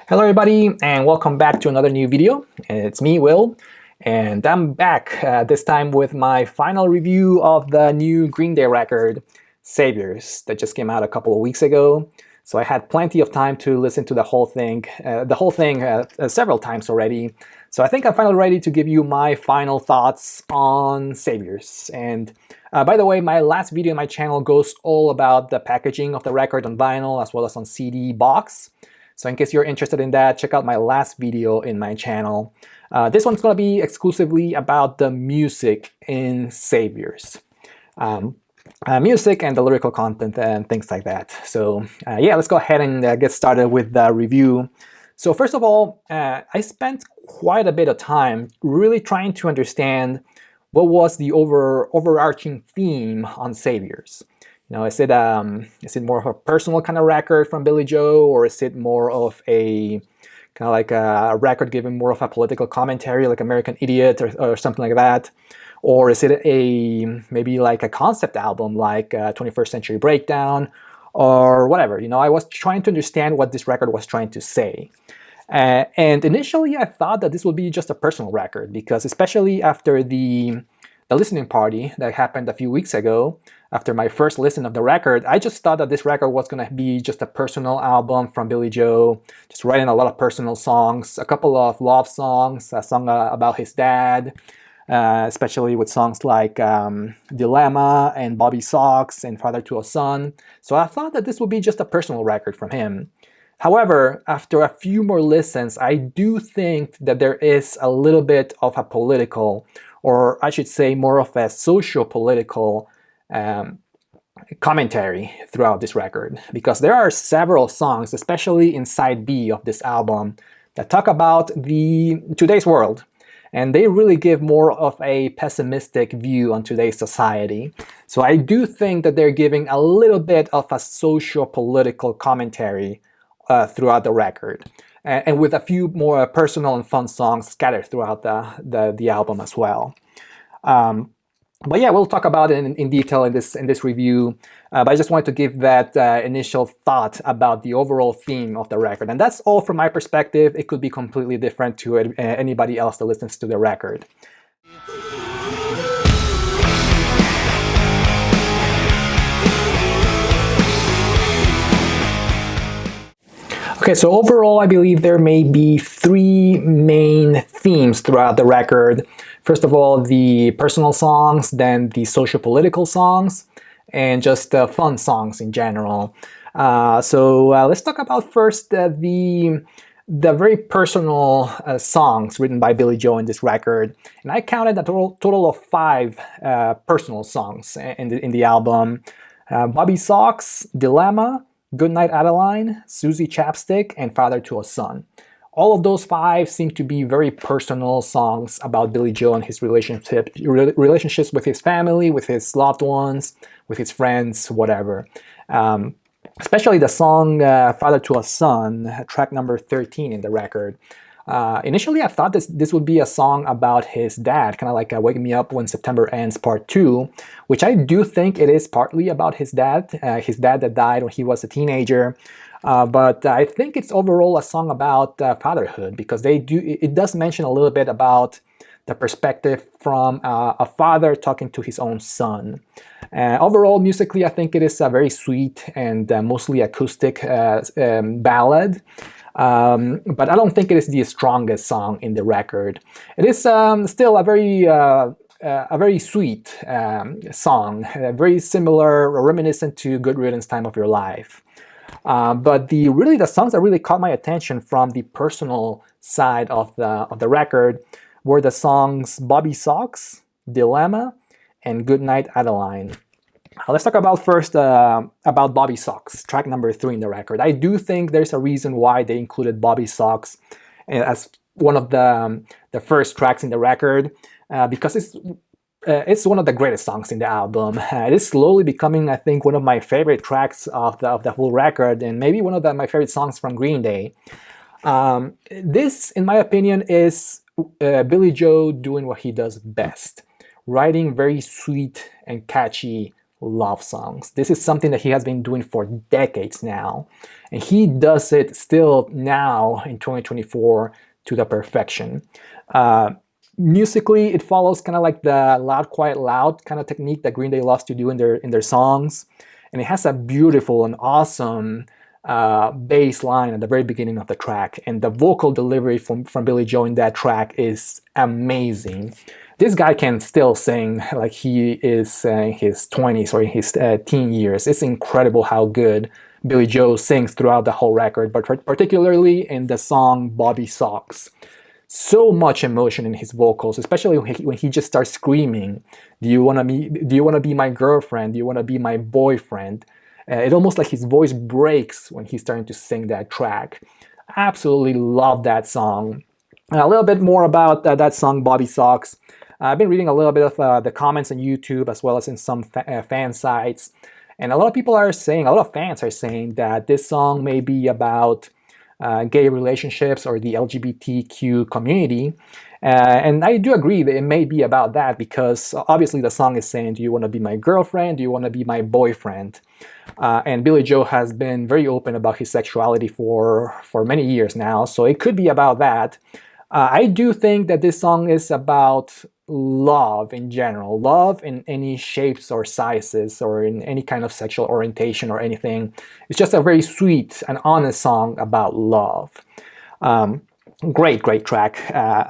Hello everybody and welcome back to another new video. It's me, Will, and I'm back this time with my final review of the new Green Day record, Saviors, that just came out a couple of weeks ago. So I had plenty of time to listen to the whole thing several times already. So I think I'm finally ready to give you my final thoughts on Saviors. And by the way, my last video on my channel goes all about the packaging of the record on vinyl as well as on CD box. So in case you're interested in that, check out my last video in my channel. This one's going to be exclusively about the music in Saviors. Music and the lyrical content and things like that. So yeah, let's go ahead and get started with the review. So first of all, I spent quite a bit of time really trying to understand what was the overarching theme on Saviors. You know, is it more of a personal kind of record from Billie Joe, or is it more of a kind of like a record giving more of a political commentary, like American Idiot or something like that? Or is it maybe like a concept album like 21st Century Breakdown or whatever? You know, I was trying to understand what this record was trying to say. And initially I thought that this would be just a personal record, because especially after the listening party that happened a few weeks ago, after my first listen of the record, I just thought that this record was going to be just a personal album from Billie Joe, just writing a lot of personal songs, a couple of love songs, a song about his dad, especially with songs like Dilemma and Bobby Sox and Father to a Son. So I thought that this would be just a personal record from him. However, after a few more listens, I do think that there is a little bit of a political, or I should say more of a socio-political commentary throughout this record, because there are several songs, especially in side B of this album, that talk about today's world, and they really give more of a pessimistic view on today's society. So I do think that they're giving a little bit of a socio-political commentary throughout the record, and with a few more personal and fun songs scattered throughout the album as well. But yeah, we'll talk about it in detail in this review. But I just wanted to give that initial thought about the overall theme of the record. And that's all from my perspective. It could be completely different to anybody else that listens to the record. Okay, so overall, I believe there may be three main themes throughout the record. First of all, the personal songs, then the socio-political songs, and just fun songs in general. So let's talk about first the very personal songs written by Billie Joe in this record. And I counted a total of 5 personal songs in the album. Bobby Sox, Dilemma, Goodnight Adeline, Susie Chapstick, and Father to a Son. All of those 5 seem to be very personal songs about Billie Joe and his relationships with his family, with his loved ones, with his friends, whatever. Especially the song Father to a Son, track number 13 in the record. Initially, I thought this would be a song about his dad, kind of like Wake Me Up When September Ends Part 2, which I do think it is partly about his dad that died when he was a teenager. But I think it's overall a song about fatherhood, because it does mention a little bit about the perspective from a father talking to his own son. Overall, musically, I think it is a very sweet and mostly acoustic ballad. But I don't think it is the strongest song in the record. It is still a very sweet song, very similar or reminiscent to Good Riddance, Time of Your Life. But the songs that really caught my attention from the personal side of the record were the songs Bobby Sox, Dilemma, and Goodnight Adeline. Let's talk about first about Bobby Sox, track number 3 in the record. I do think there's a reason why they included Bobby Sox as one of the first tracks in the record, because it's one of the greatest songs in the album. It is slowly becoming, I think, one of my favorite tracks of the whole record, and maybe one of my favorite songs from Green Day. This, in my opinion, is Billie Joe doing what he does best, writing very sweet and catchy love songs. This is something that he has been doing for decades now, and he does it still now in 2024 to the perfection. Musically, it follows kind of like the loud, quiet, loud kind of technique that Green Day loves to do in their songs, and it has a beautiful and awesome bass line at the very beginning of the track, and the vocal delivery from Billy Joe in that track is amazing. This guy can still sing like he is in his 20s or in his teen years. It's incredible how good Billy Joe sings throughout the whole record, but particularly in the song Bobby Sox. So much emotion in his vocals, especially when he just starts screaming, Do you want to be my girlfriend? Do you want to be my boyfriend?" It almost like his voice breaks when he's starting to sing that track. Absolutely love that song. A little bit more about that song, Bobby Sox. I've been reading a little bit of the comments on YouTube as well as in some fan sites. And a lot of fans are saying that this song may be about gay relationships or the LGBTQ community. And I do agree that it may be about that, because obviously the song is saying, do you want to be my girlfriend? Do you want to be my boyfriend? And Billy Joe has been very open about his sexuality for many years now, so it could be about that. I do think that this song is about love in general, love in any shapes or sizes or in any kind of sexual orientation or anything. It's just a very sweet and honest song about love. Great track.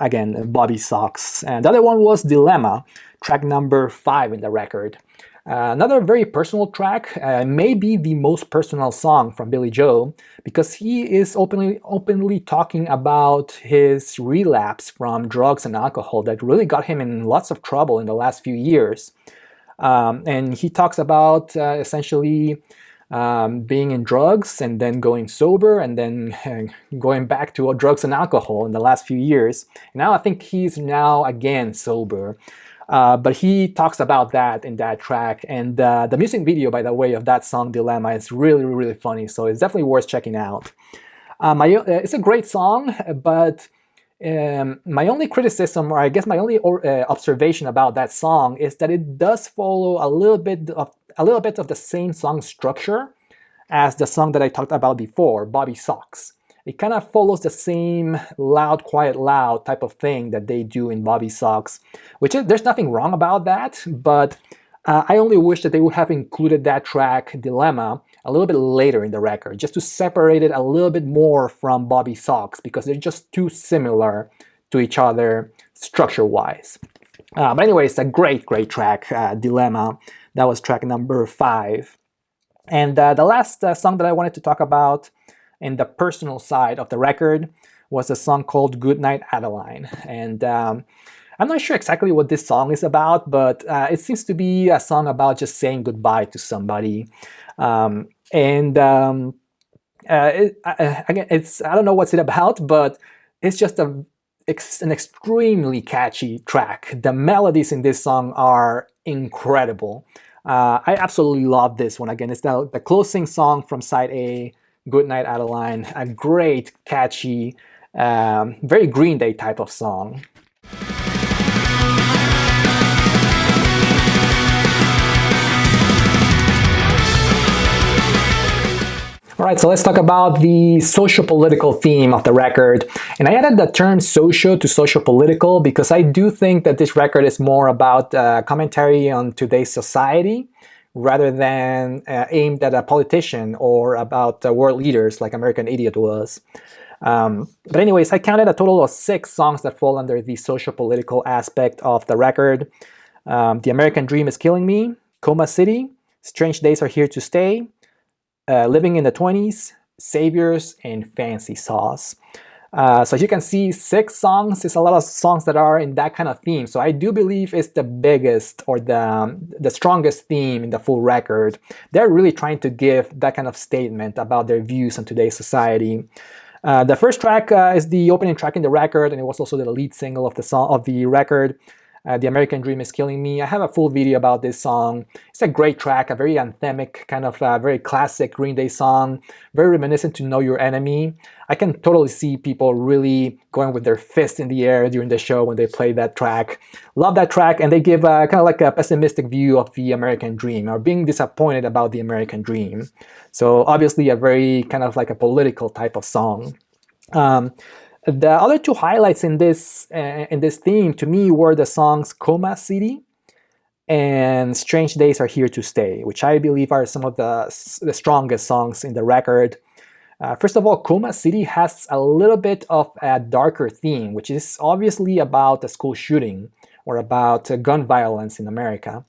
Again, Bobby Sox. And the other one was Dilemma, track number 5 in the record. Another very personal track, maybe the most personal song from Billy Joe, because he is openly talking about his relapse from drugs and alcohol that really got him in lots of trouble in the last few years. And he talks about essentially being in drugs and then going sober and then going back to drugs and alcohol in the last few years. Now I think he's now again sober. But he talks about that in that track, and the music video, by the way, of that song Dilemma is really funny, so it's definitely worth checking out. It's a great song, but my only criticism, or I guess my only observation about that song, is that it does follow a little bit of the same song structure as the song that I talked about before, Bobby Sox. It kind of follows the same loud, quiet, loud type of thing that they do in Bobby Sox, there's nothing wrong about that, but I only wish that they would have included that track, Dilemma, a little bit later in the record, just to separate it a little bit more from Bobby Sox, because they're just too similar to each other structure-wise. But anyway, it's a great track, Dilemma. That was track number 5. And the last song that I wanted to talk about in the personal side of the record was a song called Goodnight Adeline. And I'm not sure exactly what this song is about, but it seems to be a song about just saying goodbye to somebody. Again, I don't know what's it about, but it's just an extremely catchy track. The melodies in this song are incredible. I absolutely love this one. Again, it's the closing song from side A, Goodnight Adeline, a great, catchy, very Green Day type of song. Alright, so let's talk about the socio-political theme of the record. And I added the term socio to socio-political because I do think that this record is more about commentary on today's society rather than aimed at a politician or about world leaders like American Idiot was. But anyways, I counted a total of 6 songs that fall under the socio-political aspect of the record. The American Dream is Killing Me, Coma City, Strange Days Are Here to Stay, Living in the 20s, Saviors, and Fancy Sauce. So as you can see, 6 songs is a lot of songs that are in that kind of theme. So I do believe it's the biggest or the strongest theme in the full record. They're really trying to give that kind of statement about their views on today's society. The first track is the opening track in the record, and it was also the lead single of the record. The American Dream is Killing Me. I have a full video about this song. It's a great track, a very anthemic, kind of very classic Green Day song, very reminiscent to Know Your Enemy. I can totally see people really going with their fist in the air during the show when they play that track. Love that track, and they give kind of like a pessimistic view of the American Dream, or being disappointed about the American Dream. So obviously a very kind of like a political type of song. The other two highlights in this theme to me were the songs Coma City and Strange Days Are Here to Stay, which I believe are some of the strongest songs in the record. First of all, Coma City has a little bit of a darker theme, which is obviously about a school shooting or about gun violence in America.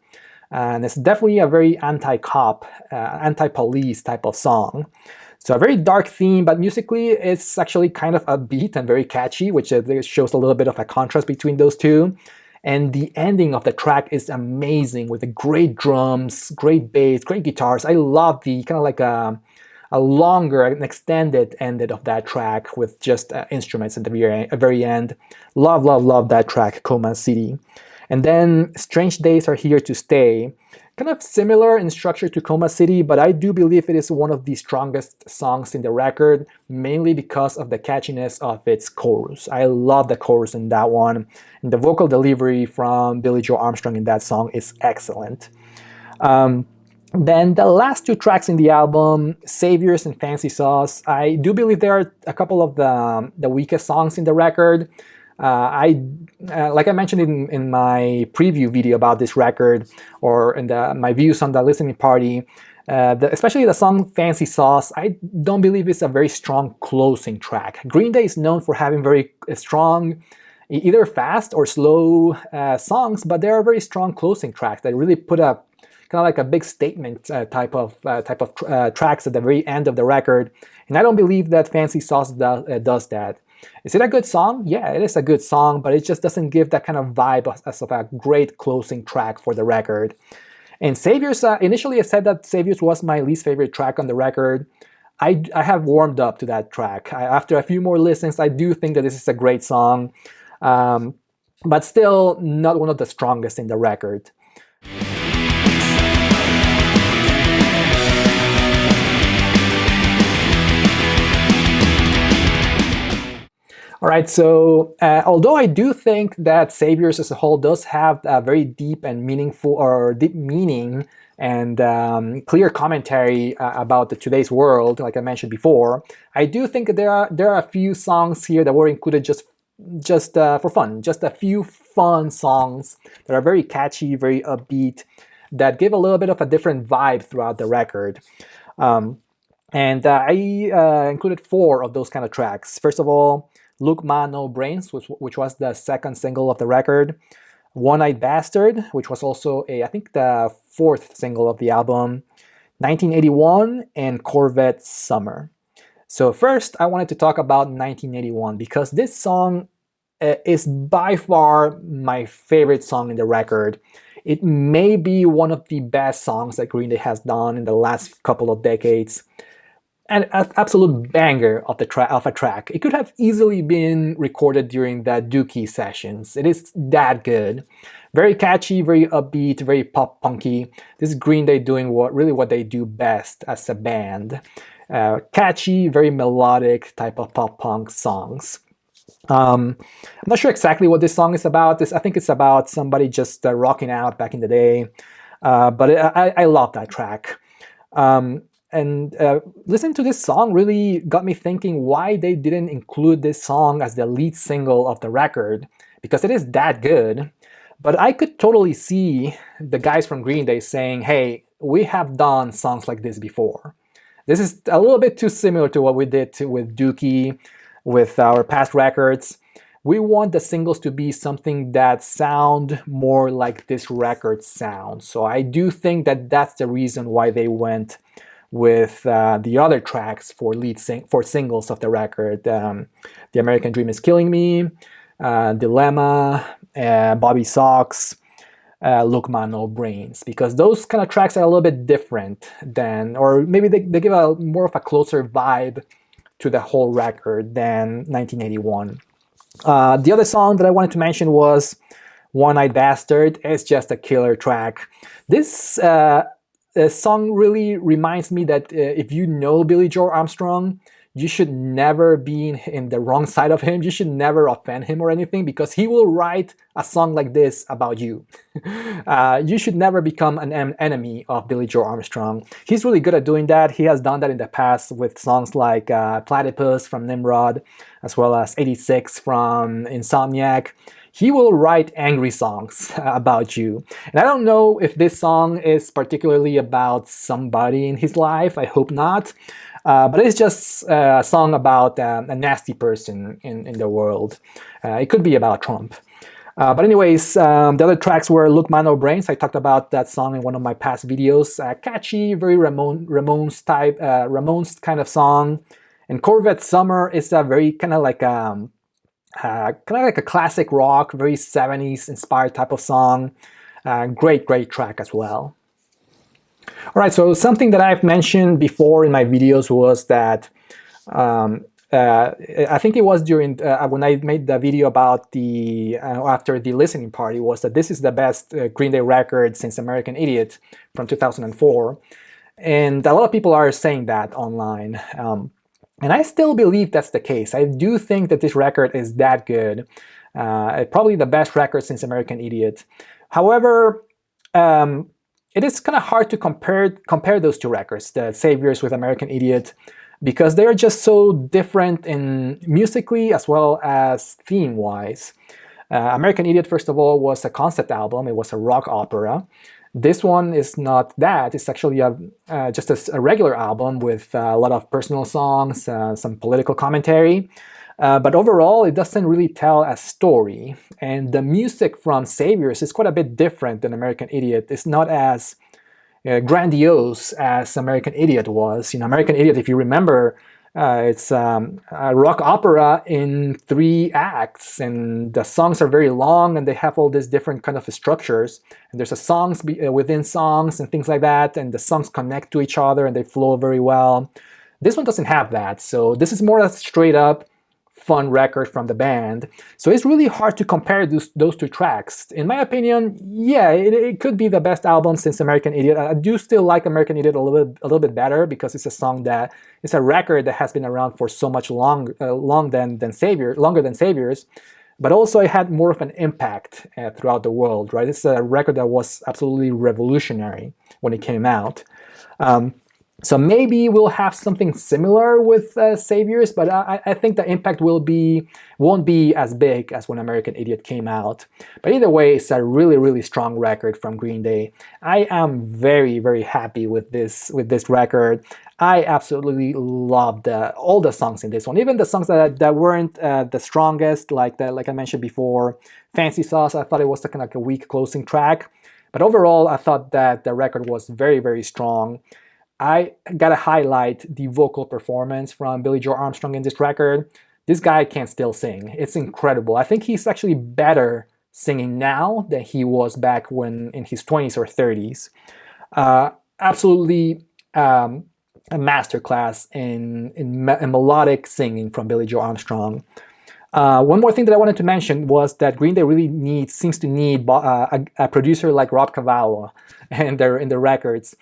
And it's definitely a very anti-cop, anti-police type of song. So a very dark theme, but musically it's actually kind of upbeat and very catchy, which shows a little bit of a contrast between those two. And the ending of the track is amazing with the great drums, great bass, great guitars. I love the kind of like a longer and extended ending of that track with just instruments at the very end. Love, love, love that track, Coma City. And then Strange Days Are Here to Stay. Kind of similar in structure to Coma City, but I do believe it is one of the strongest songs in the record, mainly because of the catchiness of its chorus. I love the chorus in that one, and the vocal delivery from Billie Joe Armstrong in that song is excellent. Then the last two tracks in the album, Saviors and Fancy Sauce, I do believe they are a couple of the weakest songs in the record. Like I mentioned in my preview video about this record, or in my views on the listening party, especially the song Fancy Sauce, I don't believe it's a very strong closing track. Green Day is known for having very strong, either fast or slow songs, but there are very strong closing tracks that really put a kind of like a big statement type of tracks at the very end of the record. And I don't believe that Fancy Sauce does that. Is it a good song? Yeah, it is a good song, but it just doesn't give that kind of vibe as of a great closing track for the record. And Saviors, initially I said that Saviors was my least favorite track on the record. I have warmed up to that track. After a few more listens, I do think that this is a great song, but still not one of the strongest in the record. All right, so although I do think that Saviors as a whole does have a very deep and meaningful, or deep meaning and clear commentary about today's world, like I mentioned before, I do think that there are a few songs here that were included just for fun, just a few fun songs that are very catchy, very upbeat, that give a little bit of a different vibe throughout the record. And I included 4 of those kind of tracks. First of all, Look Ma No Brains, which was the second single of the record. One-Eyed Bastard, which was also I think the 4th single of the album. 1981 and Corvette Summer. So first, I wanted to talk about 1981 because this song is by far my favorite song in the record. It may be one of the best songs that Green Day has done in the last couple of decades. An absolute banger of a track. It could have easily been recorded during the Dookie sessions. It is that good. Very catchy, very upbeat, very pop punky. This is Green Day doing what they do best as a band. Catchy, very melodic type of pop punk songs. I'm not sure exactly what this song is about. I think it's about somebody just rocking out back in the day. But I love that track. And listening to this song really got me thinking why they didn't include this song as the lead single of the record, because it is that good. But I could totally see the guys from Green Day saying, hey, we have done songs like this before. This is a little bit too similar to what we did with Dookie, with our past records. We want the singles to be something that sound more like this record sounds. So I do think that that's the reason why they went with the other tracks for singles of the record. The American Dream is Killing Me, Dilemma, Bobby Sox, Look Ma No Brains, because those kind of tracks are a little bit different than, or maybe they give a more of a closer vibe to the whole record than 1981. The other song that I wanted to mention was One-Eyed Bastard is just a killer track. This song really reminds me that if you know Billy Joe Armstrong, you should never be in the wrong side of him. You should never offend him or anything, because he will write a song like this about you. You should never become an enemy of Billy Joe Armstrong. He's really good at doing that. He has done that in the past with songs like Platypus from Nimrod, as well as 86 from Insomniac. He will write angry songs about you. And I don't know if this song is particularly about somebody in his life. I hope not. But it's just a song about a nasty person in the world. It could be about Trump. But anyways, the other tracks were Look Man No Brains. I talked about that song in one of my past videos. Catchy, very Ramones type, Ramones kind of song. And Corvette Summer is a very kind of like a classic rock, very 70s inspired type of song. Great track as well. All right, so something that I've mentioned before in my videos was that I think it was during when I made the video about the after the listening party, was that this is the best Green Day record since American Idiot from 2004, and a lot of people are saying that online, and I still believe that's the case. I do think that this record is that good, probably the best record since American Idiot. However, it is kind of hard to compare those two records, the Saviors with American Idiot, because they are just so different in musically as well as theme-wise. American Idiot, first of all, was a concept album. It was a rock opera. This one is not that. It's actually just a regular album with a lot of personal songs, some political commentary. But overall, it doesn't really tell a story. And the music from Saviors is quite a bit different than American Idiot. It's not as grandiose as American Idiot was. You know, American Idiot, if you remember, it's a rock opera in 3 acts, and the songs are very long, and they have all these different kind of structures. And there's a songs within songs and things like that, and the songs connect to each other and they flow very well. This one doesn't have that, so this is more a straight up fun record from the band. So it's really hard to compare those two tracks. In my opinion, yeah, it could be the best album since American Idiot. I do still like American Idiot a little bit better, because it's a record that has been around for so much longer than Saviors. But also it had more of an impact throughout the world, right? It's a record that was absolutely revolutionary when it came out. So maybe we'll have something similar with Saviors, but I think the impact won't be as big as when American Idiot came out. But either way, it's a really strong record from Green Day. I am very happy with this record. I absolutely loved all the songs in this one, even the songs that weren't the strongest, like I mentioned before. Fancy Sauce, I thought it was kind of like a weak closing track, but overall, I thought that the record was very strong. I gotta highlight the vocal performance from Billy Joe Armstrong in this record. This guy can still sing. It's incredible. I think he's actually better singing now than he was back when in his 20s or 30s. Absolutely a masterclass in melodic singing from Billy Joe Armstrong. One more thing that I wanted to mention was that Green Day really seems to need a producer like Rob Cavallo in their records.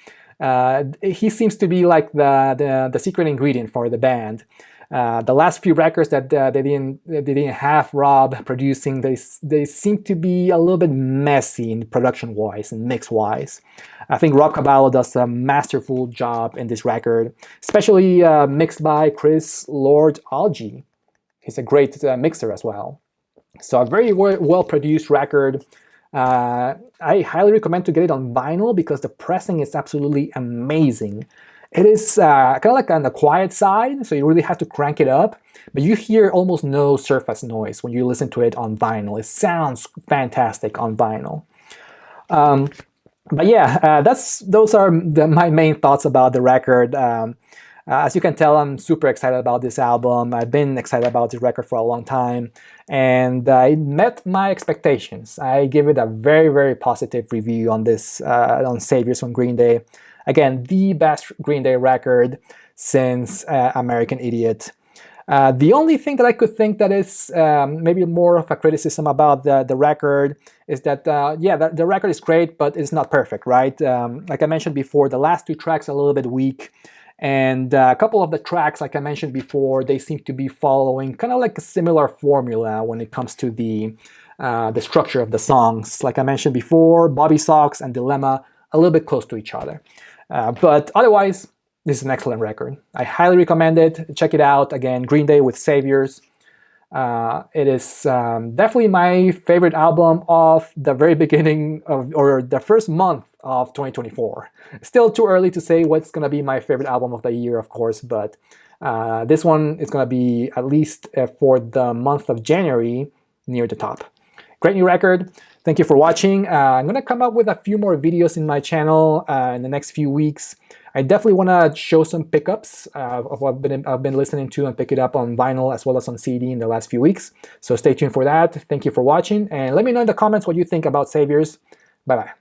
He seems to be like the secret ingredient for the band. The last few records that they didn't have Rob producing, they seem to be a little bit messy in production wise and mix wise. I think Rob Cavallo does a masterful job in this record, especially mixed by Chris Lord-Alge. He's a great mixer as well. So a very well produced record. I highly recommend to get it on vinyl because the pressing is absolutely amazing. It is kind of like on the quiet side, so you really have to crank it up, but you hear almost no surface noise when you listen to it on vinyl. It sounds fantastic on vinyl. But yeah, those are my main thoughts about the record. As you can tell, I'm super excited about this album. I've been excited about this record for a long time, and it met my expectations. I give it a very positive review on this, on Saviors from Green Day. Again, the best Green Day record since American Idiot. The only thing that I could think that is maybe more of a criticism about the record is that, yeah, the record is great, but it's not perfect, right? Like I mentioned before, the last two tracks are a little bit weak. And a couple of the tracks, like I mentioned before, they seem to be following kind of like a similar formula when it comes to the structure of the songs. Like I mentioned before, Bobby Sox and Dilemma, a little bit close to each other. But otherwise, this is an excellent record. I highly recommend it. Check it out. Again, Green Day with Saviors. It is definitely my favorite album of the very beginning of, or the first month of 2024. Still too early to say what's going to be my favorite album of the year, of course, but this one is going to be, at least for the month of January, near the top. Great new record. Thank you for watching. I'm going to come up with a few more videos in my channel in the next few weeks. I definitely want to show some pickups of what I've been listening to and pick it up on vinyl as well as on CD in the last few weeks. So stay tuned for that. Thank you for watching, and let me know in the comments what you think about Saviors. Bye-bye.